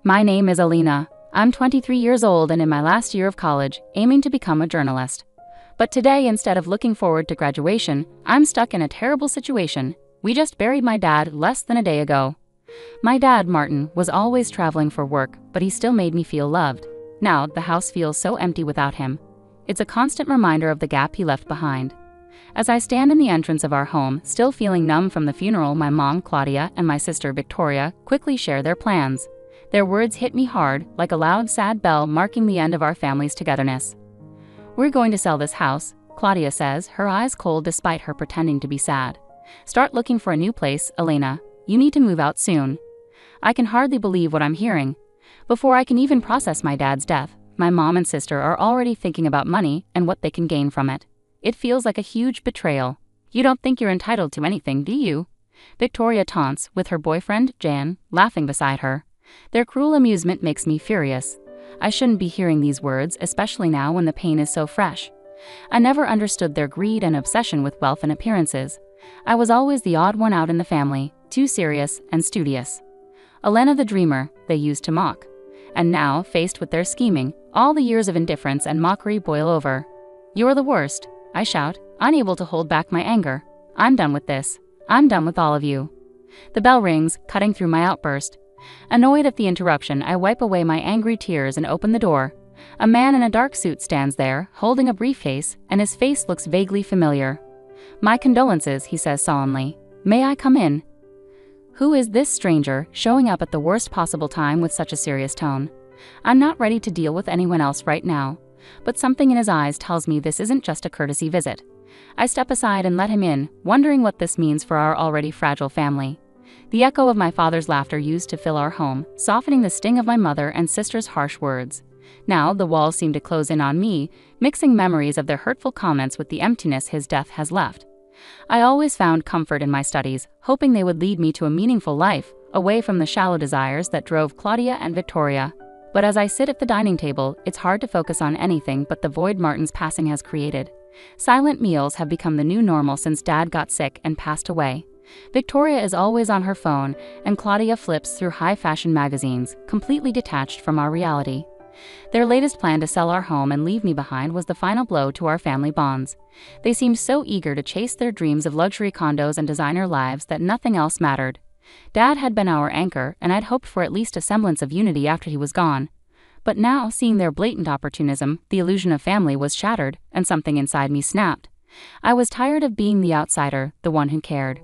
My name is Alina. I'm 23 years old and in my last year of college, aiming to become a journalist. But today, instead of looking forward to graduation, I'm stuck in a terrible situation. We just buried my dad less than a day ago. My dad, Martin, was always traveling for work, but he still made me feel loved. Now, the house feels so empty without him. It's a constant reminder of the gap he left behind. As I stand in the entrance of our home, still feeling numb from the funeral, my mom, Claudia, and my sister, Victoria, quickly share their plans. Their words hit me hard, like a loud, sad bell marking the end of our family's togetherness. We're going to sell this house, Claudia says, her eyes cold despite her pretending to be sad. Start looking for a new place, Elena. You need to move out soon. I can hardly believe what I'm hearing. Before I can even process my dad's death, my mom and sister are already thinking about money and what they can gain from it. It feels like a huge betrayal. You don't think you're entitled to anything, do you? Victoria taunts, with her boyfriend, Jan, laughing beside her. Their cruel amusement makes me furious. I shouldn't be hearing these words, especially now when the pain is so fresh. I never understood their greed and obsession with wealth and appearances. I was always the odd one out in the family, too serious and studious. Elena the dreamer, they used to mock. And now, faced with their scheming, all the years of indifference and mockery boil over. You're the worst, I shout, unable to hold back my anger. I'm done with this. I'm done with all of you. The bell rings, cutting through my outburst. Annoyed at the interruption, I wipe away my angry tears and open the door. A man in a dark suit stands there, holding a briefcase, and his face looks vaguely familiar. My condolences, he says solemnly. May I come in? Who is this stranger, showing up at the worst possible time with such a serious tone? I'm not ready to deal with anyone else right now, but something in his eyes tells me this isn't just a courtesy visit. I step aside and let him in, wondering what this means for our already fragile family. The echo of my father's laughter used to fill our home, softening the sting of my mother and sister's harsh words. Now, the walls seem to close in on me, mixing memories of their hurtful comments with the emptiness his death has left. I always found comfort in my studies, hoping they would lead me to a meaningful life, away from the shallow desires that drove Claudia and Victoria. But as I sit at the dining table, it's hard to focus on anything but the void Martin's passing has created. Silent meals have become the new normal since Dad got sick and passed away. Victoria is always on her phone, and Claudia flips through high-fashion magazines, completely detached from our reality. Their latest plan to sell our home and leave me behind was the final blow to our family bonds. They seemed so eager to chase their dreams of luxury condos and designer lives that nothing else mattered. Dad had been our anchor, and I'd hoped for at least a semblance of unity after he was gone. But now, seeing their blatant opportunism, the illusion of family was shattered, and something inside me snapped. I was tired of being the outsider, the one who cared.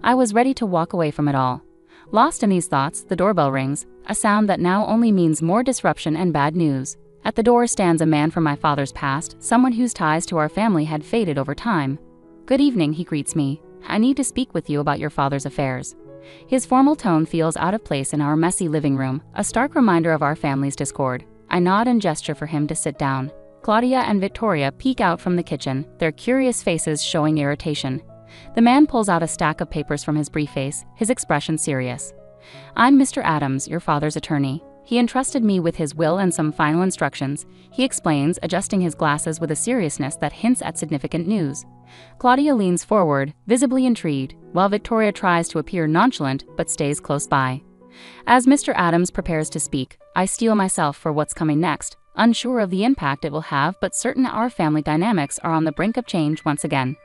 I was ready to walk away from it all. Lost in these thoughts, the doorbell rings, a sound that now only means more disruption and bad news. At the door stands a man from my father's past, someone whose ties to our family had faded over time. Good evening, he greets me. I need to speak with you about your father's affairs. His formal tone feels out of place in our messy living room, a stark reminder of our family's discord. I nod and gesture for him to sit down. Claudia and Victoria peek out from the kitchen, their curious faces showing irritation. The man pulls out a stack of papers from his briefcase, his expression serious. I'm Mr. Adams, your father's attorney. He entrusted me with his will and some final instructions, he explains, adjusting his glasses with a seriousness that hints at significant news. Claudia leans forward, visibly intrigued, while Victoria tries to appear nonchalant but stays close by. As Mr. Adams prepares to speak, I steel myself for what's coming next, unsure of the impact it will have but certain our family dynamics are on the brink of change once again.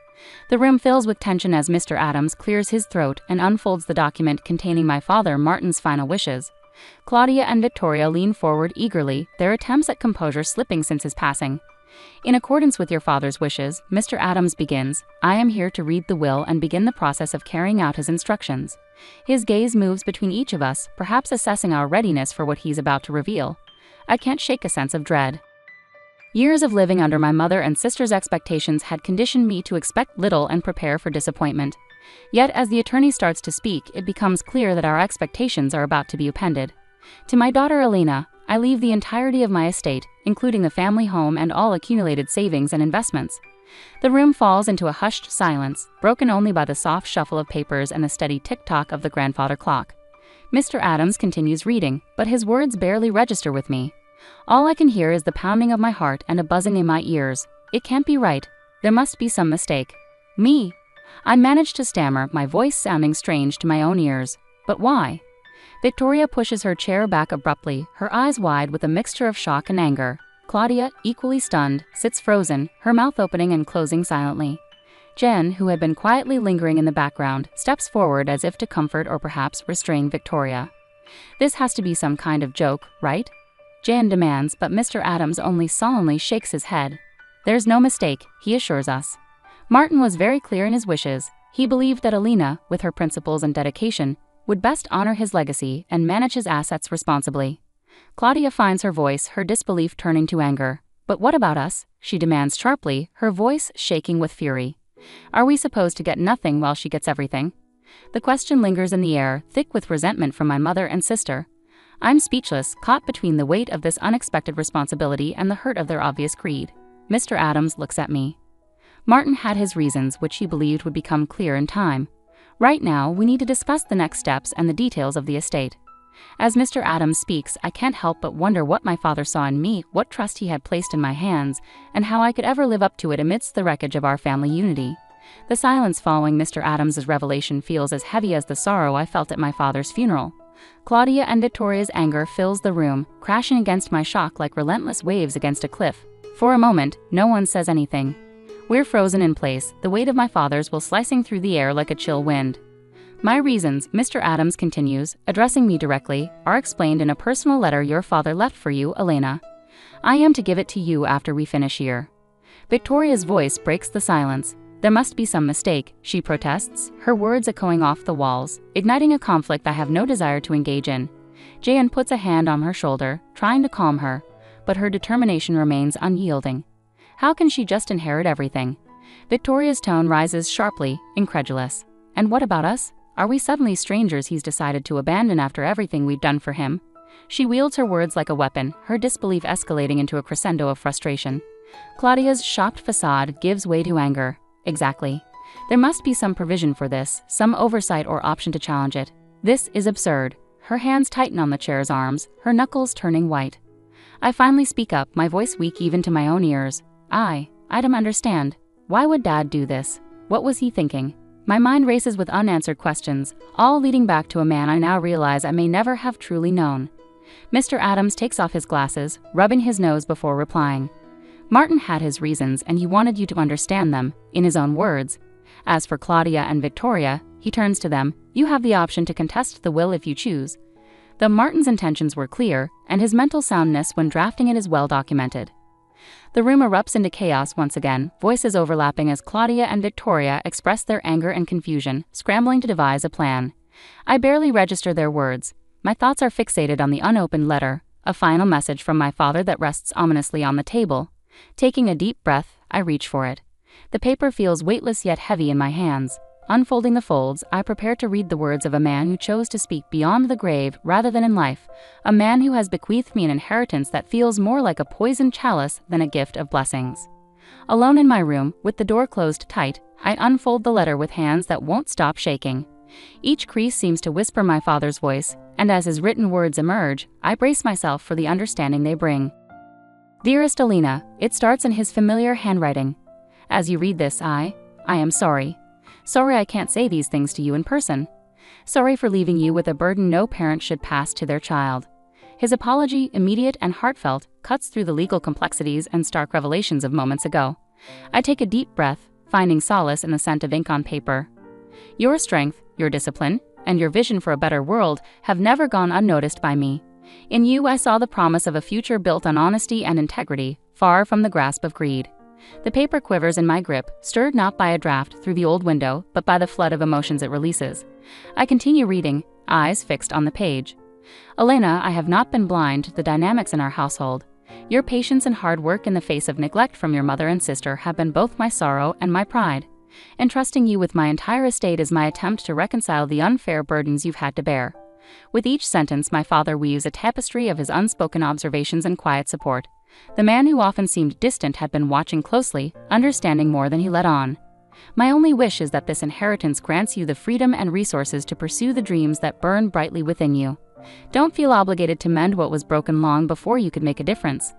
The room fills with tension as Mr. Adams clears his throat and unfolds the document containing my father Martin's final wishes. Claudia and Victoria lean forward eagerly, their attempts at composure slipping since his passing. In accordance with your father's wishes, Mr. Adams begins, I am here to read the will and begin the process of carrying out his instructions. His gaze moves between each of us, perhaps assessing our readiness for what he's about to reveal. I can't shake a sense of dread. Years of living under my mother and sister's expectations had conditioned me to expect little and prepare for disappointment. Yet as the attorney starts to speak, it becomes clear that our expectations are about to be upended. To my daughter Elena, I leave the entirety of my estate, including the family home and all accumulated savings and investments. The room falls into a hushed silence, broken only by the soft shuffle of papers and the steady tick-tock of the grandfather clock. Mr. Adams continues reading, but his words barely register with me. All I can hear is the pounding of my heart and a buzzing in my ears. It can't be right. There must be some mistake. Me? I managed to stammer, my voice sounding strange to my own ears. But why? Victoria pushes her chair back abruptly, her eyes wide with a mixture of shock and anger. Claudia, equally stunned, sits frozen, her mouth opening and closing silently. Jen, who had been quietly lingering in the background, steps forward as if to comfort or perhaps restrain Victoria. "This has to be some kind of joke, right?" Jen demands, but Mr. Adams only sullenly shakes his head. "There's no mistake," he assures us. Martin was very clear in his wishes. He believed that Alina, with her principles and dedication, would best honor his legacy and manage his assets responsibly. Claudia finds her voice, her disbelief turning to anger. "But what about us?" she demands sharply, her voice shaking with fury. "Are we supposed to get nothing while she gets everything?" The question lingers in the air, thick with resentment from my mother and sister. I'm speechless, caught between the weight of this unexpected responsibility and the hurt of their obvious greed. Mr. Adams looks at me. Martin had his reasons, which he believed would become clear in time. Right now, we need to discuss the next steps and the details of the estate. As Mr. Adams speaks, I can't help but wonder what my father saw in me, what trust he had placed in my hands, and how I could ever live up to it amidst the wreckage of our family unity. The silence following Mr. Adams's revelation feels as heavy as the sorrow I felt at my father's funeral. Claudia and Victoria's anger fills the room, crashing against my shock like relentless waves against a cliff. For a moment, no one says anything. We're frozen in place, the weight of my father's will slicing through the air like a chill wind. "My reasons," Mr. Adams continues, addressing me directly, "are explained in a personal letter your father left for you, Elena. I am to give it to you after we finish here." Victoria's voice breaks the silence. "There must be some mistake," she protests, her words echoing off the walls, igniting a conflict I have no desire to engage in. Jan puts a hand on her shoulder, trying to calm her, but her determination remains unyielding. How can she just inherit everything? Victoria's tone rises sharply, incredulous. "And what about us? Are we suddenly strangers he's decided to abandon after everything we've done for him?" She wields her words like a weapon, her disbelief escalating into a crescendo of frustration. Claudia's shocked facade gives way to anger. "Exactly. There must be some provision for this, some oversight or option to challenge it. This is absurd." Her hands tighten on the chair's arms, her knuckles turning white. I finally speak up, my voice weak even to my own ears. I don't understand. Why would Dad do this? What was he thinking?" My mind races with unanswered questions, all leading back to a man I now realize I may never have truly known. Mr. Adams takes off his glasses, rubbing his nose before replying. "Martin had his reasons and he wanted you to understand them, in his own words. As for Claudia and Victoria," he turns to them, "you have the option to contest the will if you choose." Though Martin's intentions were clear, and his mental soundness when drafting it is well documented. The room erupts into chaos once again, voices overlapping as Claudia and Victoria express their anger and confusion, scrambling to devise a plan. I barely register their words. My thoughts are fixated on the unopened letter, a final message from my father that rests ominously on the table. Taking a deep breath, I reach for it. The paper feels weightless yet heavy in my hands. Unfolding the folds, I prepare to read the words of a man who chose to speak beyond the grave rather than in life, a man who has bequeathed me an inheritance that feels more like a poisoned chalice than a gift of blessings. Alone in my room, with the door closed tight, I unfold the letter with hands that won't stop shaking. Each crease seems to whisper my father's voice, and as his written words emerge, I brace myself for the understanding they bring. "Dearest Alina," it starts in his familiar handwriting. "As you read this, I am sorry. Sorry I can't say these things to you in person. Sorry for leaving you with a burden no parent should pass to their child." His apology, immediate and heartfelt, cuts through the legal complexities and stark revelations of moments ago. I take a deep breath, finding solace in the scent of ink on paper. "Your strength, your discipline, and your vision for a better world have never gone unnoticed by me. In you I saw the promise of a future built on honesty and integrity, far from the grasp of greed." The paper quivers in my grip, stirred not by a draft through the old window, but by the flood of emotions it releases. I continue reading, eyes fixed on the page. "Elena, I have not been blind to the dynamics in our household. Your patience and hard work in the face of neglect from your mother and sister have been both my sorrow and my pride. Entrusting you with my entire estate is my attempt to reconcile the unfair burdens you've had to bear." With each sentence, my father weaves a tapestry of his unspoken observations and quiet support. The man who often seemed distant had been watching closely, understanding more than he let on. "My only wish is that this inheritance grants you the freedom and resources to pursue the dreams that burn brightly within you. Don't feel obligated to mend what was broken long before you could make a difference.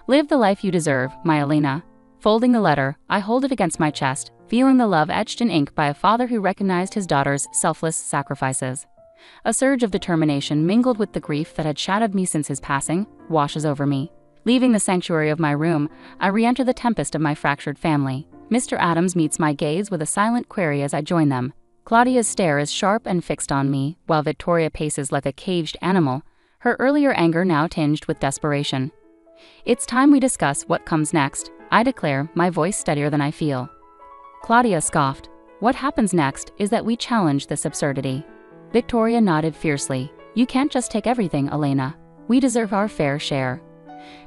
Live the life you deserve, my Elena." Folding the letter, I hold it against my chest, feeling the love etched in ink by a father who recognized his daughter's selfless sacrifices. A surge of determination mingled with the grief that had shadowed me since his passing washes over me. Leaving the sanctuary of my room, I re-enter the tempest of my fractured family. Mr. Adams meets my gaze with a silent query as I join them. Claudia's stare is sharp and fixed on me, while Victoria paces like a caged animal, her earlier anger now tinged with desperation. "It's time we discuss what comes next," I declare, my voice steadier than I feel. Claudia scoffed. "What happens next is that we challenge this absurdity." Victoria nodded fiercely. "You can't just take everything, Elena. We deserve our fair share."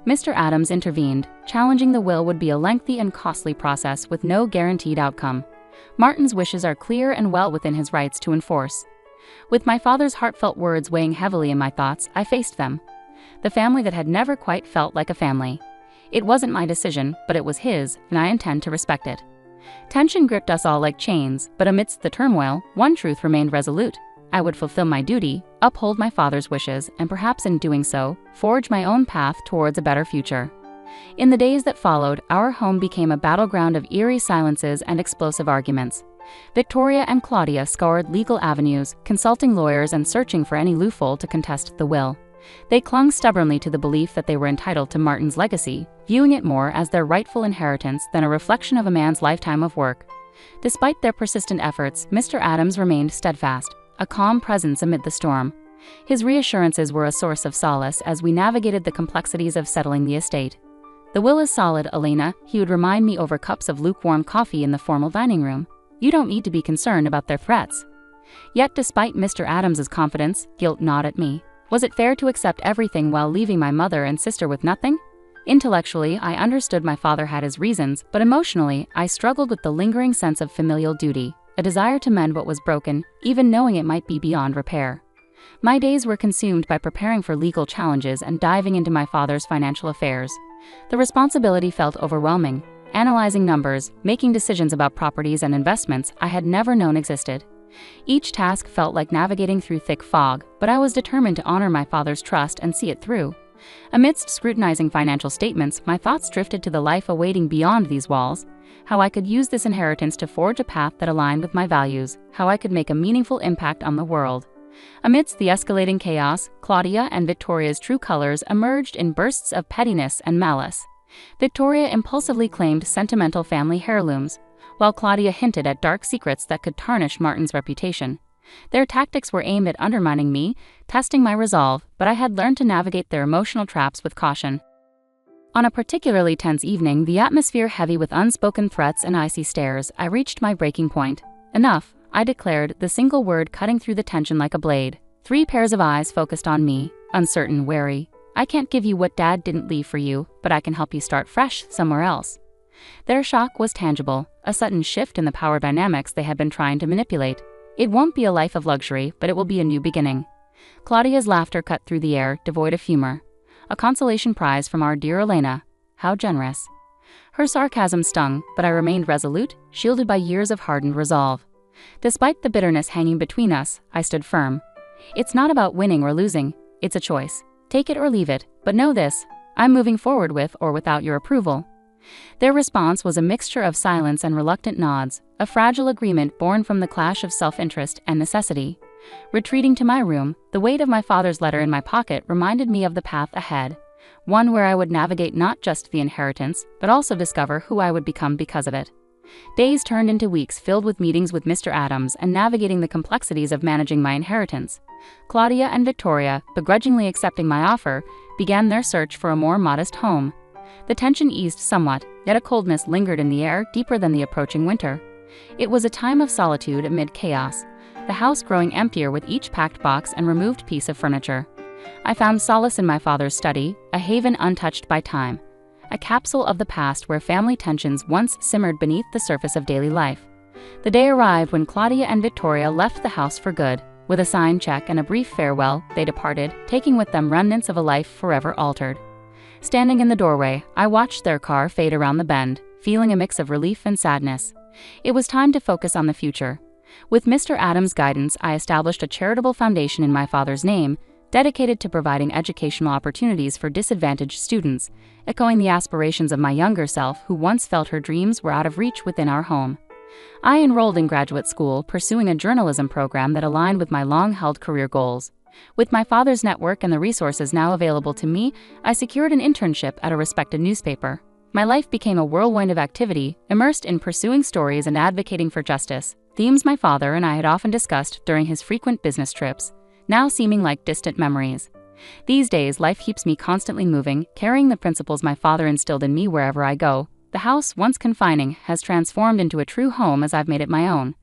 Mr. Adams intervened. Challenging the will would be a lengthy and costly process with no guaranteed outcome. Martin's wishes are clear and well within his rights to enforce. With my father's heartfelt words weighing heavily in my thoughts, I faced them. The family that had never quite felt like a family. It wasn't my decision, but it was his, and I intend to respect it. Tension gripped us all like chains, but amidst the turmoil, one truth remained resolute. I would fulfill my duty, uphold my father's wishes, and perhaps in doing so, forge my own path towards a better future. In the days that followed, our home became a battleground of eerie silences and explosive arguments. Victoria and Claudia scoured legal avenues, consulting lawyers and searching for any loophole to contest the will. They clung stubbornly to the belief that they were entitled to Martin's legacy, viewing it more as their rightful inheritance than a reflection of a man's lifetime of work. Despite their persistent efforts, Mr. Adams remained steadfast, a calm presence amid the storm. His reassurances were a source of solace as we navigated the complexities of settling the estate. "The will is solid, Elena," he would remind me over cups of lukewarm coffee in the formal dining room. "You don't need to be concerned about their threats." Yet despite Mr. Adams's confidence, guilt gnawed at me. Was it fair to accept everything while leaving my mother and sister with nothing? Intellectually, I understood my father had his reasons, but emotionally, I struggled with the lingering sense of familial duty, a desire to mend what was broken, even knowing it might be beyond repair. My days were consumed by preparing for legal challenges and diving into my father's financial affairs. The responsibility felt overwhelming, analyzing numbers, making decisions about properties and investments I had never known existed. Each task felt like navigating through thick fog, but I was determined to honor my father's trust and see it through. Amidst scrutinizing financial statements, my thoughts drifted to the life awaiting beyond these walls, how I could use this inheritance to forge a path that aligned with my values, how I could make a meaningful impact on the world. Amidst the escalating chaos, Claudia and Victoria's true colors emerged in bursts of pettiness and malice. Victoria impulsively claimed sentimental family heirlooms, while Claudia hinted at dark secrets that could tarnish Martin's reputation. Their tactics were aimed at undermining me, testing my resolve, but I had learned to navigate their emotional traps with caution. On a particularly tense evening, the atmosphere heavy with unspoken threats and icy stares, I reached my breaking point. "Enough," I declared, the single word cutting through the tension like a blade. 3 pairs of eyes focused on me, uncertain, wary. "I can't give you what Dad didn't leave for you, but I can help you start fresh somewhere else." Their shock was tangible, a sudden shift in the power dynamics they had been trying to manipulate. "It won't be a life of luxury, but it will be a new beginning." Claudia's laughter cut through the air, devoid of humor. "A consolation prize from our dear Elena. How generous." Her sarcasm stung, but I remained resolute, shielded by years of hardened resolve. Despite the bitterness hanging between us, I stood firm. "It's not about winning or losing, it's a choice. Take it or leave it, but know this, I'm moving forward with or without your approval." Their response was a mixture of silence and reluctant nods, a fragile agreement born from the clash of self-interest and necessity. Retreating to my room, the weight of my father's letter in my pocket reminded me of the path ahead, one where I would navigate not just the inheritance, but also discover who I would become because of it. Days turned into weeks filled with meetings with Mr. Adams and navigating the complexities of managing my inheritance. Claudia and Victoria, begrudgingly accepting my offer, began their search for a more modest home. The tension eased somewhat, yet a coldness lingered in the air deeper than the approaching winter. It was a time of solitude amid chaos, the house growing emptier with each packed box and removed piece of furniture. I found solace in my father's study, a haven untouched by time, a capsule of the past where family tensions once simmered beneath the surface of daily life. The day arrived when Claudia and Victoria left the house for good. With a signed check and a brief farewell, they departed, taking with them remnants of a life forever altered. Standing in the doorway, I watched their car fade around the bend, feeling a mix of relief and sadness. It was time to focus on the future. With Mr. Adams' guidance, I established a charitable foundation in my father's name, dedicated to providing educational opportunities for disadvantaged students, echoing the aspirations of my younger self who once felt her dreams were out of reach within our home. I enrolled in graduate school, pursuing a journalism program that aligned with my long-held career goals. With my father's network and the resources now available to me, I secured an internship at a respected newspaper. My life became a whirlwind of activity, immersed in pursuing stories and advocating for justice, themes my father and I had often discussed during his frequent business trips, now seeming like distant memories. These days, life keeps me constantly moving, carrying the principles my father instilled in me wherever I go. The house, once confining, has transformed into a true home as I've made it my own.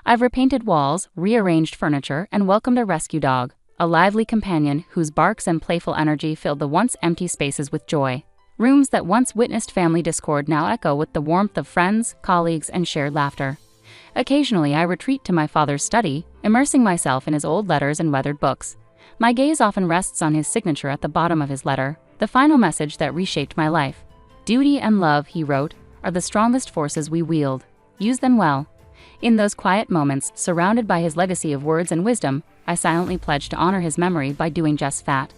I've repainted walls, rearranged furniture, and welcomed a rescue dog, a lively companion whose barks and playful energy filled the once empty spaces with joy. Rooms that once witnessed family discord now echo with the warmth of friends, colleagues, and shared laughter. Occasionally, I retreat to my father's study, immersing myself in his old letters and weathered books. My gaze often rests on his signature at the bottom of his letter, the final message that reshaped my life. "Duty and love," he wrote, "are the strongest forces we wield. Use them well." In those quiet moments, surrounded by his legacy of words and wisdom, I silently pledged to honor his memory by doing just that.